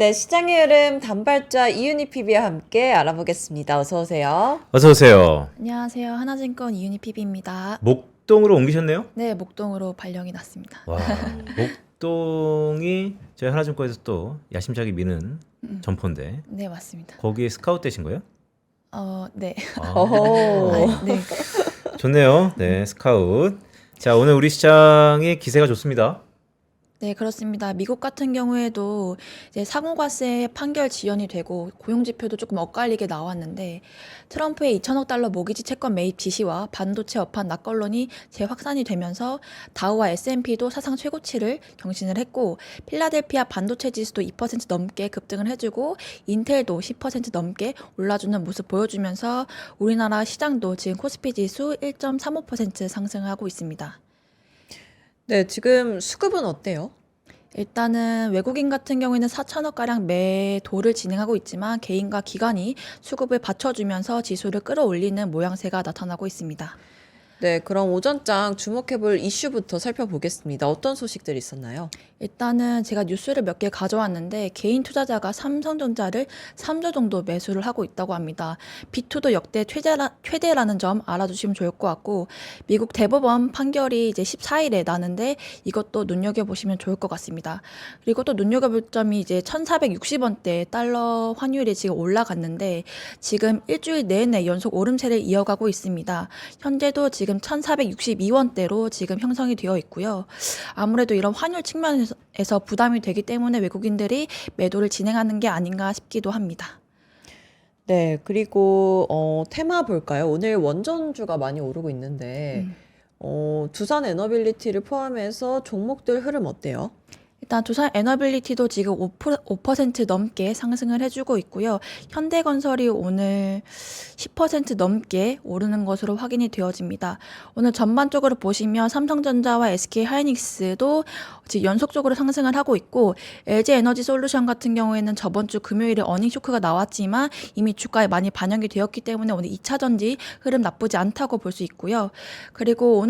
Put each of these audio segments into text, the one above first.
네, 시장의 흐름 단발자 이윤희 PB와 함께 알아보겠습니다. 어서 오세요. 어서 오세요. 안녕하세요. 하나증권 이윤희 PB입니다. 목동으로 옮기셨네요? 네, 목동으로 발령이 났습니다. 와, 목동이 저희 하나증권에서 또 야심차게 미는 점포인데 네, 맞습니다. 거기에 스카우트 되신 거예요? 네. 아, 어허. 네. 좋네요. 네, 스카우트. 자, 오늘 우리 시장의 기세가 좋습니다. 네, 그렇습니다. 미국 같은 경우에도 이제 상호과세 판결 지연이 되고 고용 지표도 조금 엇갈리게 나왔는데 트럼프의 2천억 달러 모기지 채권 매입 지시와 반도체 업황 낙관론이 재확산이 되면서 다우와 S&P도 사상 최고치를 경신을 했고 필라델피아 반도체 지수도 2% 넘게 급등을 해주고 인텔도 10% 넘게 올라주는 모습 보여주면서 우리나라 시장도 지금 코스피 지수 1.35% 상승하고 있습니다. 네, 지금 수급은 어때요? 일단은 외국인 같은 경우에는 4천억가량 매도를 진행하고 있지만 개인과 기관이 수급을 받쳐주면서 지수를 끌어올리는 모양새가 나타나고 있습니다. 네, 그럼 오전장 주목해볼 이슈부터 살펴보겠습니다. 어떤 소식들이 있었나요? 일단은 제가 뉴스를 몇 개 가져왔는데 개인 투자자가 삼성전자를 3조 정도 매수를 하고 있다고 합니다. B2도 역대 최대라는 점 알아두시면 좋을 것 같고 미국 대법원 판결이 이제 14일에 나는데 이것도 눈여겨보시면 좋을 것 같습니다. 그리고 또 눈여겨볼 점이 이제 1460원대 달러 환율이 지금 올라갔는데 지금 일주일 내내 연속 오름세를 이어가고 있습니다. 현재도 지금 1462원대로 지금 형성이 되어 있고요. 아무래도 이런 환율 측면에서 부담이 되기 때문에 외국인들이 매도를 진행하는 게 아닌가 싶기도 합니다. 네, 그리고 테마 볼까요? 오늘 원전주가 많이 오르고 있는데 두산 에너빌리티를 포함해서 종목들 흐름 어때요? 일단 두산 에너빌리티도 지금 5% 넘게 상승을 해주고 있고요. 현대건설이 오늘 10% 넘게 오르는 것으로 확인이 되어집니다. 오늘 전반적으로 보시면 삼성전자와 SK하이닉스도 지금 연속적으로 상승을 하고 있고 LG에너지솔루션 같은 경우에는 저번 주 금요일에 어닝 쇼크가 나왔지만 이미 주가에 많이 반영이 되었기 때문에 오늘 2차전지 흐름 나쁘지 않다고 볼 수 있고요. 그리고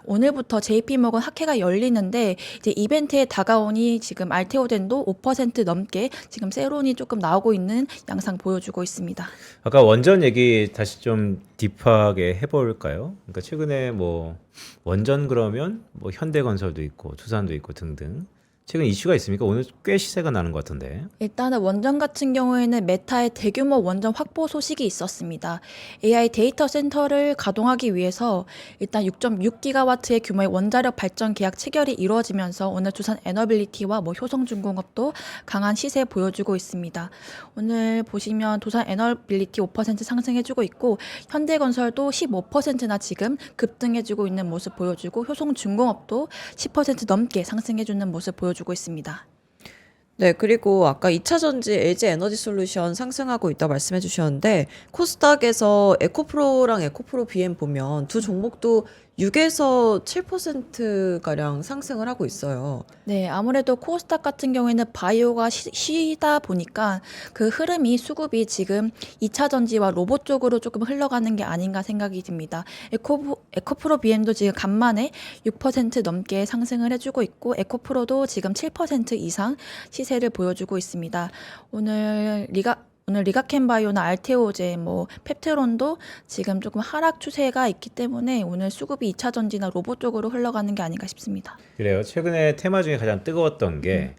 오늘부터 JP모건 학회가 열리는데 이제 이벤트에 다가오니 지금 알테오젠도 5% 넘게 지금 세론이 조금 나오고 있는 양상 보여주고 있습니다. 아까 원전 얘기 다시 좀 딥하게 해볼까요? 그러니까 최근에 뭐 원전 그러면 뭐 현대건설도 있고 두산도 있고 등등 최근 이슈가 있습니까? 오늘 꽤 시세가 나는 것 같은데. 일단은 원전 같은 경우에는 메타의 대규모 원전 확보 소식이 있었습니다. AI 데이터 센터를 가동하기 위해서 일단 6.6기가와트의 규모의 원자력 발전 계약 체결이 이루어지면서 오늘 두산 에너빌리티와 효성중공업도 강한 시세 보여주고 있습니다. 오늘 보시면 두산 에너빌리티 5% 상승해주고 있고 현대건설도 15%나 지금 급등해주고 있는 모습 보여주고 효성중공업도 10% 넘게 상승해주는 모습 보여주고 있습니다. 네, 그리고 아까 2차전지 LG에너지솔루션 상승하고 있다고 말씀해 주셨는데 코스닥에서 에코프로랑 에코프로 BM 보면 두 종목도 6에서 7%가량 상승을 하고 있어요. 네, 아무래도 코스닥 같은 경우에는 바이오가 쉬다 보니까 그 흐름이 수급이 지금 2차 전지와 로봇 쪽으로 조금 흘러가는 게 아닌가 생각이 듭니다. 에코프로 BM도 지금 간만에 6% 넘게 상승을 해주고 있고 에코프로도 지금 7% 이상 시세를 보여주고 있습니다. 오늘 리가켄바이오나 알테오제, 펩테론도 지금 조금 하락 추세가 있기 때문에 오늘 수급이 2차 전지나 로봇 쪽으로 흘러가는 게 아닌가 싶습니다. 그래요. 최근에 테마 중에 가장 뜨거웠던 게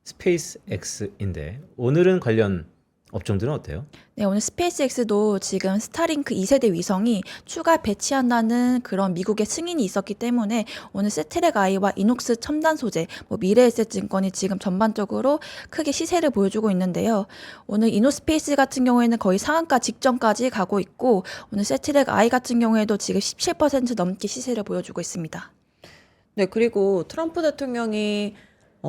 스페이스 X인데 오늘은 관련 업종들은 어때요? 네, 오늘 스페이스X도 지금 스타링크 2세대 위성이 추가 배치한다는 그런 미국의 승인이 있었기 때문에 오늘 세트랙 아이와 이녹스 첨단 소재, 미래에셋증권이 지금 전반적으로 크게 시세를 보여주고 있는데요. 오늘 이노스페이스 같은 경우에는 거의 상한가 직전까지 가고 있고 오늘 세트랙 아이 같은 경우에도 지금 17% 넘게 시세를 보여주고 있습니다. 네, 그리고 트럼프 대통령이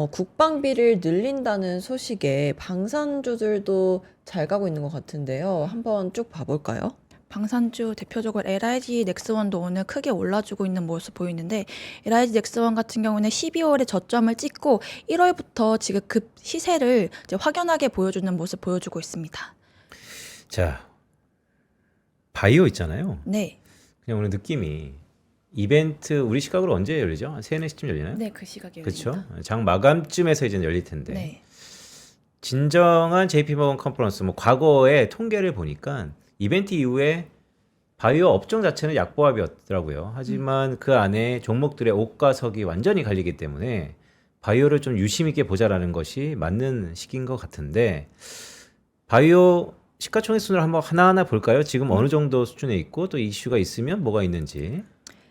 국방비를 늘린다는 소식에 방산주들도 잘 가고 있는 것 같은데요. 한번 쭉 봐볼까요? 방산주 대표적으로 LIG 넥스원도 오늘 크게 올라주고 있는 모습 보이는데 LIG 넥스원 같은 경우는 12월에 저점을 찍고 1월부터 지금 급 시세를 이제 확연하게 보여주는 모습 보여주고 있습니다. 자, 바이오 있잖아요. 네. 그냥 오늘 느낌이 이벤트 우리 시각으로 언제 열리죠? 한 3, 4시쯤 열리나요? 네, 그 시각에 열립니다. 그렇죠. 장 마감쯤에서 이제 열릴 텐데. 네. 진정한 JP모건 컨퍼런스 뭐 과거의 통계를 보니까 이벤트 이후에 바이오 업종 자체는 약보합이었더라고요. 하지만 그 안에 종목들의 옥과 석이 완전히 갈리기 때문에 바이오를 좀 유심 있게 보자라는 것이 맞는 시기인 것 같은데 바이오 시가총액순을 한번 하나하나 볼까요? 지금 어느 정도 수준에 있고 또 이슈가 있으면 뭐가 있는지.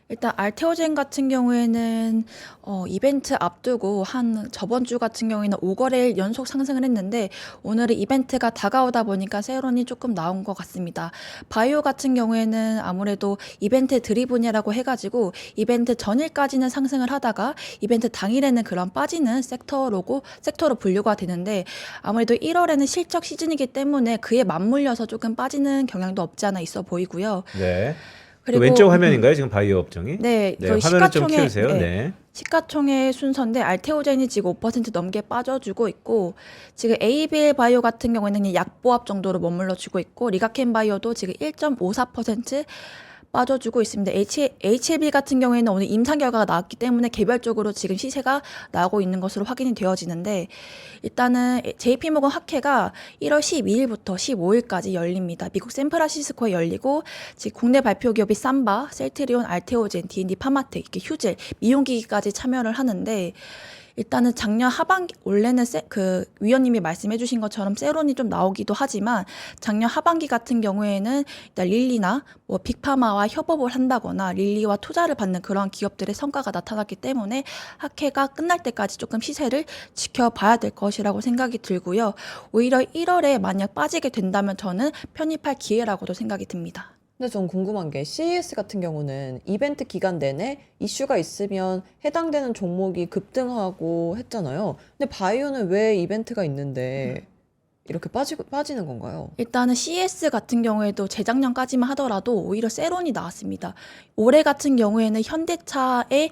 일단 알테오젠 같은 경우에는 이벤트 앞두고 한 저번 주 같은 경우에는 5거래일 연속 상승을 했는데 오늘은 이벤트가 다가오다 보니까 세론이 조금 나온 것 같습니다. 바이오 같은 경우에는 아무래도 이벤트 드리븐이라고 해가지고 이벤트 전일까지는 상승을 하다가 이벤트 당일에는 그런 빠지는 섹터로 분류가 되는데 아무래도 1월에는 실적 시즌이기 때문에 그에 맞물려서 조금 빠지는 경향도 없지 않아 있어 보이고요. 네. 그리고 왼쪽 화면인가요? 지금 바이오 업종이? 네, 네, 저희 화면을 좀 시가총액, 키우세요. 네. 네. 시가총액 순서인데 알테오젠이 지금 5% 넘게 빠져주고 있고 지금 ABL 바이오 같은 경우에는 그냥 약보합 정도로 머물러주고 있고 리가켄 바이오도 지금 1.54% 빠져주고 있습니다. HLB 같은 경우에는 오늘 임상 결과가 나왔기 때문에 개별적으로 지금 시세가 나오고 있는 것으로 확인이 되어지는데 일단은 JP모건 학회가 1월 12일부터 15일까지 열립니다. 미국 샌프란시스코에 열리고 지금 국내 발표 기업이 삼바, 셀트리온, 알테오젠, D&D 파마텍, 이렇게 휴젤, 미용기기까지 참여를 하는데 일단은 작년 하반기 원래는 그 위원님이 말씀해주신 것처럼 세론이 좀 나오기도 하지만 작년 하반기 같은 경우에는 일단 릴리나 뭐 빅파마와 협업을 한다거나 릴리와 투자를 받는 그런 기업들의 성과가 나타났기 때문에 학회가 끝날 때까지 조금 시세를 지켜봐야 될 것이라고 생각이 들고요. 오히려 1월에 만약 빠지게 된다면 저는 편입할 기회라고도 생각이 듭니다. 근데 전 궁금한 게 CES 같은 경우는 이벤트 기간 내내 이슈가 있으면 해당되는 종목이 급등하고 했잖아요. 근데 바이오는 왜 이벤트가 있는데 이렇게 빠지는 건가요? 일단은 CS 같은 경우에도 재작년까지만 하더라도 오히려 세론이 나왔습니다. 올해 같은 경우에는 현대차의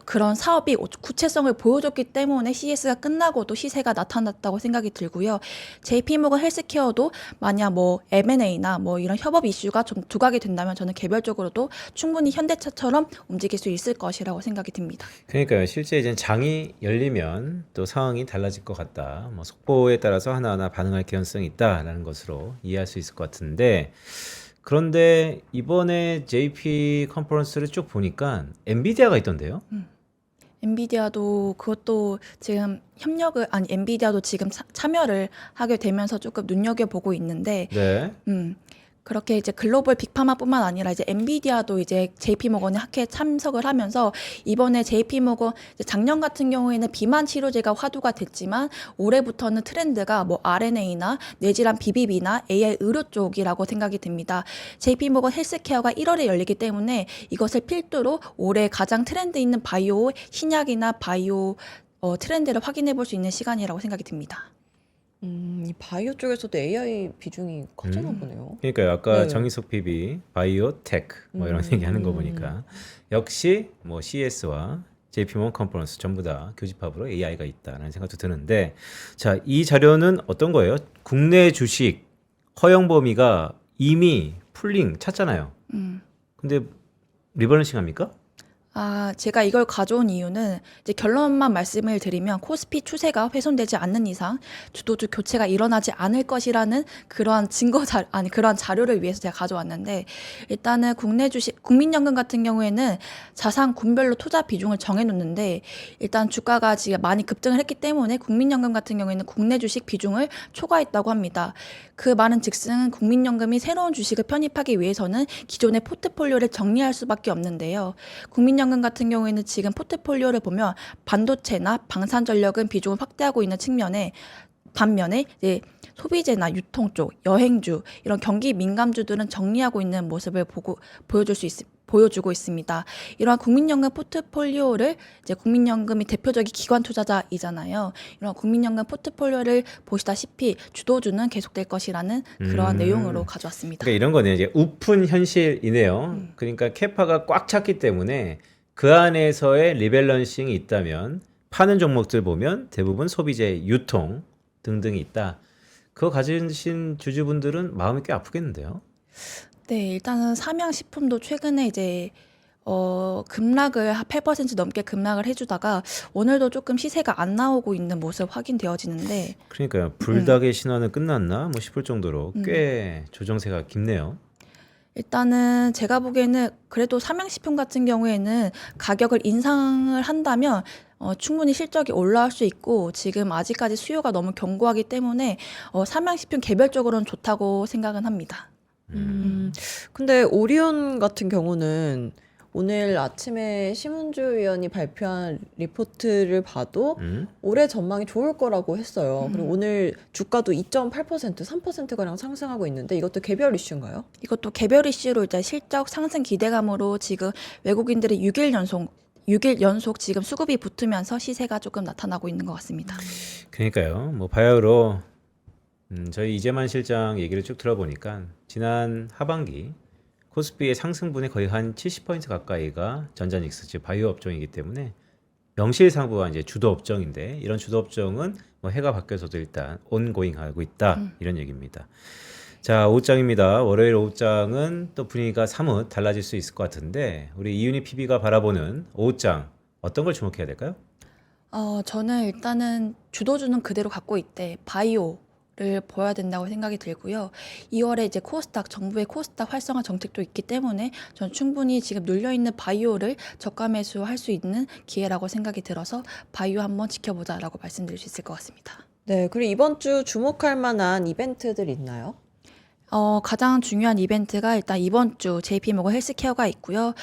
그런 사업이 구체성을 보여줬기 때문에 CS가 끝나고도 시세가 나타났다고 생각이 들고요. JP모건 헬스케어도 만약 뭐 M&A나 뭐 이런 협업 이슈가 좀 두각이 된다면 저는 개별적으로도 충분히 현대차처럼 움직일 수 있을 것이라고 생각이 듭니다. 그러니까요. 실제 이제 장이 열리면 또 상황이 달라질 것 같다. 뭐 속보에 따라서 하나하나 반응할 개연성이 있다라는 것으로 이해할 수 있을 것 같은데 그런데 이번에 JP 컨퍼런스를 쭉 보니까 엔비디아가 있던데요. 엔비디아도 그것도 지금 엔비디아도 지금 참여를 하게 되면서 조금 눈여겨보고 있는데 네. 그렇게 이제 글로벌 빅파마뿐만 아니라 이제 엔비디아도 이제 JP모건의 학회에 참석을 하면서 이번에 JP모건 작년 같은 경우에는 비만 치료제가 화두가 됐지만 올해부터는 트렌드가 뭐 RNA나 뇌질환 비비비나 AI 의료 쪽이라고 생각이 듭니다. JP모건 헬스케어가 1월에 열리기 때문에 이것을 필두로 올해 가장 트렌드 있는 바이오 신약이나 바이오 트렌드를 확인해 볼 수 있는 시간이라고 생각이 듭니다. 이 바이오 쪽에서도 AI 비중이 커지나 보네요. 그러니까요. 아까 네. 정희석 PB 바이오테크 뭐 이런 얘기하는 거 보니까 역시 뭐 CS와 JP모건 컨퍼런스 전부 다 교집합으로 AI가 있다라는 생각도 드는데 자, 이 자료는 어떤 거예요? 국내 주식 허용 범위가 이미 풀링 찼잖아요. 근데 리밸런싱 합니까? 제가 이걸 가져온 이유는 이제 결론만 말씀을 드리면 코스피 추세가 훼손되지 않는 이상 주도주 교체가 일어나지 않을 것이라는 그러한 그러한 자료를 위해서 제가 가져왔는데 일단은 국내 주식, 국민연금 같은 경우에는 자산 군별로 투자 비중을 정해놓는데 일단 주가가 지금 많이 급등을 했기 때문에 국민연금 같은 경우에는 국내 주식 비중을 초과했다고 합니다. 그 말은 즉슨 국민연금이 새로운 주식을 편입하기 위해서는 기존의 포트폴리오를 정리할 수밖에 없는데요. 국민연금 같은 경우에는 지금 포트폴리오를 보면 반도체나 방산전력은 비중을 확대하고 있는 반면에 이제 소비재나 유통 쪽, 여행주 이런 경기 민감주들은 정리하고 있는 모습을 보여주고 있습니다. 이러한 국민연금 포트폴리오를 이제 국민연금이 대표적인 기관 투자자이잖아요. 이런 국민연금 포트폴리오를 보시다시피 주도주는 계속될 것이라는 그러한 내용으로 가져왔습니다. 그러니까 이런 거네요. 이제 우픈 현실이네요. 그러니까 캐파가 꽉 찼기 때문에 그 안에서의 리밸런싱이 있다면 파는 종목들 보면 대부분 소비재, 유통 등등이 있다. 그거 가지신 주주분들은 마음이 꽤 아프겠는데요. 네, 일단은 삼양식품도 최근에 이제 급락을 8% 넘게 급락을 해주다가 오늘도 조금 시세가 안 나오고 있는 모습 확인되어지는데 그러니까요. 불닭의 신화는 끝났나? 뭐 싶을 정도로 꽤 조정세가 깊네요. 일단은 제가 보기에는 그래도 삼양식품 같은 경우에는 가격을 인상을 한다면 충분히 실적이 올라올 수 있고 지금 아직까지 수요가 너무 견고하기 때문에 삼양식품 개별적으로는 좋다고 생각은 합니다. 근데 오리온 같은 경우는 오늘 아침에 심은주 의원이 발표한 리포트를 봐도 올해 전망이 좋을 거라고 했어요. 그리고 오늘 주가도 2.8%, 3%가량 상승하고 있는데 이것도 개별 이슈인가요? 이것도 개별 이슈로 이제 실적 상승 기대감으로 지금 외국인들이 6일 연속 지금 수급이 붙으면서 시세가 조금 나타나고 있는 것 같습니다. 그러니까요. 뭐 바야흐로 저희 이재만 실장 얘기를 쭉 들어보니까 지난 하반기 코스피의 상승분의 거의 한 70% 가까이가 전자닉스 즉 바이오 업종이기 때문에 명실상부가 이제 주도 업종인데 이런 주도 업종은 뭐 해가 바뀌어서도 일단 온고잉하고 있다 이런 얘기입니다. 자, 오후장입니다. 월요일 오후장은 또 분위기가 사뭇 달라질 수 있을 것 같은데 우리 이윤희 PB가 바라보는 오후장 어떤 걸 주목해야 될까요? 저는 일단은 주도주는 그대로 갖고 있대 바이오를 보여야 된다고 생각이 들고요. 2월에 이제 코스닥 정부의 코스닥 활성화 정책도 있기 때문에 전 충분히 지금 눌려 있는 바이오를 저가 매수할 수 있는 기회라고 생각이 들어서 바이오 한번 지켜보자라고 말씀드릴 수 있을 것 같습니다. 네, 그리고 이번 주 주목할 만한 이벤트들 있나요? 가장 중요한 이벤트가 일단 이번 주 JP모건 헬스케어가 있고요.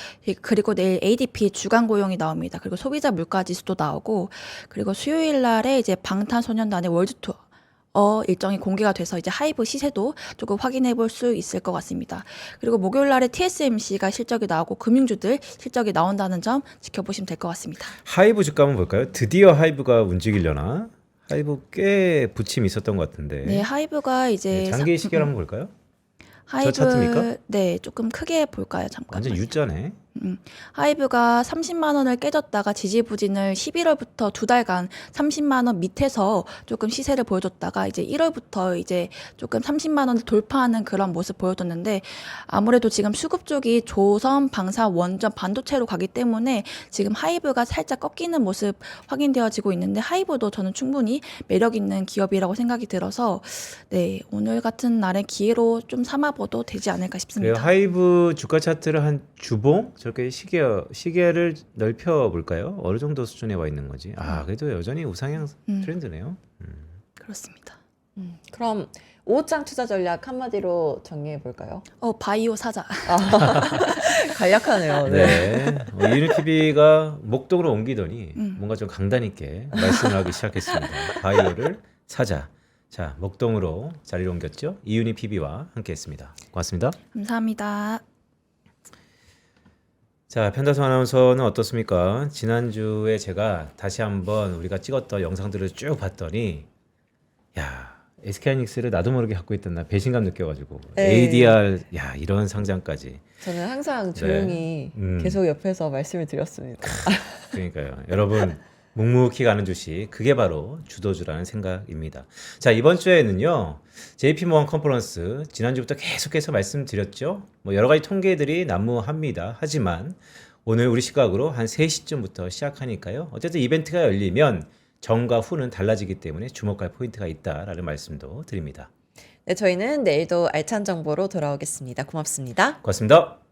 그리고 내일 ADP 주간 고용이 나옵니다. 그리고 소비자 물가 지수도 나오고, 그리고 수요일 날에 이제 방탄소년단의 월드 투어 일정이 공개가 돼서 이제 하이브 시세도 조금 확인해 볼 수 있을 것 같습니다. 그리고 목요일 날에 TSMC가 실적이 나오고 금융주들 실적이 나온다는 점 지켜보시면 될 것 같습니다. 하이브 주가 한번 볼까요? 드디어 하이브가 움직이려나? 하이브 꽤 부침이 있었던 것 같은데. 네, 하이브가 이제 장기 시계를 한번 볼까요? 하이브 차트입니까? 네, 조금 크게 볼까요? 잠깐만요. 완전 U자네. 하이브가 30만 원을 깨졌다가 지지부진을 11월부터 두 달간 30만 원 밑에서 조금 시세를 보여줬다가 이제 1월부터 이제 조금 30만 원을 돌파하는 그런 모습 보여줬는데 아무래도 지금 수급 쪽이 조선, 방사, 원전, 반도체로 가기 때문에 지금 하이브가 살짝 꺾이는 모습 확인되어지고 있는데 하이브도 저는 충분히 매력 있는 기업이라고 생각이 들어서 네, 오늘 같은 날의 기회로 좀 삼아봐도 되지 않을까 그래요. 싶습니다. 하이브 주가 차트를 한 주봉 저렇게 시계를 넓혀 볼까요? 어느 정도 수준에 와 있는 거지? 아, 그래도 여전히 우상향 트렌드네요. 그렇습니다. 그럼 오후장 투자 전략 한마디로 정리해 볼까요? 바이오 사자. 간략하네요. 네. 이윤희 TV가 목동으로 옮기더니 뭔가 좀 강단 있게 말씀을 하기 시작했습니다. 바이오를 사자. 자, 목동으로 자리를 옮겼죠. 이윤희 PB와 함께했습니다. 고맙습니다. 감사합니다. 자, 편다성 아나운서는 어떻습니까? 지난주에 제가 다시 한번 우리가 찍었던 영상들을 쭉 봤더니 야, SK하이닉스를 나도 모르게 갖고 있던 나 배신감 느껴가지고 에이. ADR 야 이런 상장까지. 저는 항상 조용히 계속 옆에서 말씀을 드렸습니다. 그러니까요. 여러분 묵묵히 가는 주식 그게 바로 주도주라는 생각입니다. 자, 이번 주에는요. JP모건 컨퍼런스 지난주부터 계속해서 말씀드렸죠. 뭐 여러 가지 통계들이 난무합니다. 하지만 오늘 우리 시각으로 한 3시쯤부터 시작하니까요. 어쨌든 이벤트가 열리면 전과 후는 달라지기 때문에 주목할 포인트가 있다라는 말씀도 드립니다. 네, 저희는 내일도 알찬 정보로 돌아오겠습니다. 고맙습니다. 고맙습니다.